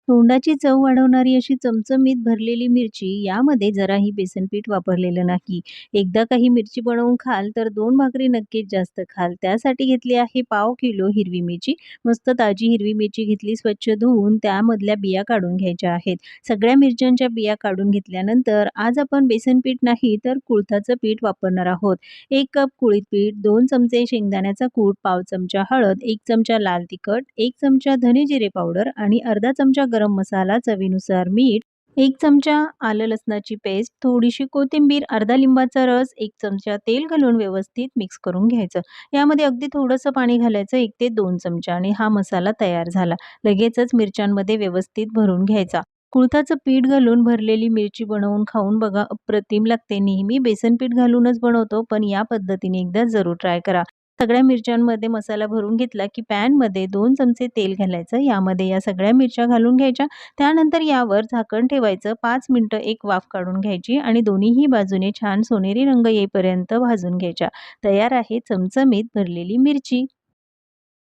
तोंडाची चव वाढवणारी अशी चमचमीत भरलेली मिरची यामध्ये जराही बेसन पीठ वापरलेलं नाही. एकदा काही मिरची बनवून खाल तर 2 भाकरी नक्कीच जास्त खाल. त्यासाठी घेतली आहे पाव किलो हिरवी मिरची. मस्त ताजी हिरवी मिरची घेतली, स्वच्छ धुवून त्यामधल्या बिया काढून घ्यायच्या आहेत. सगळ्या मिरच्यांच्या बिया काढून घेतल्यानंतर आज आपण बेसन पीठ नाही तर कुळथाचं पीठ वापरणार आहोत. 1 कप कुळीथ पीठ, 2 चमचे शेंगदाण्याचा कूट, पाव चमचा हळद, 1 चमचा लाल तिखट, 1 चमचा धने जिरे पावडर आणि अर्धा चमचा गरम मसाला, चवीनुसार मीठ, 1 चमचा आलं लसणाची पेस्ट, थोडीशी कोथिंबीर, अर्धा लिंबाचा रस, 1 चमचा तेल घालून व्यवस्थित मिक्स करून घ्यायचं. यामध्ये अगदी थोडंसं पाणी घालायचं 1 ते 2 चमचा आणि हा मसाला तयार झाला. लगेचच मिरच्यांमध्ये व्यवस्थित भरून घ्यायचा. कुळथाचं पीठ घालून भरलेली मिरची बनवून खाऊन बघा, अप्रतिम लागते. नेहमी बेसन पीठ घालूनच बनवतो, पण या पद्धतीने एकदा जरूर ट्राय करा. सगळ्या मिरच्यांमध्ये मसाला भरून घेतला, की पॅनमध्ये 2 चमचे तेल घालायचं. यामध्ये या सगळ्या मिरच्या घालून घ्यायच्या. त्यानंतर यावर झाकण ठेवायचं. 5 मिनिटं एक वाफ काढून घ्यायची आणि दोन्हीही बाजूने छान सोनेरी रंग येईपर्यंत भाजून घ्यायच्या. तयार आहे चमचमीत भरलेली मिरची.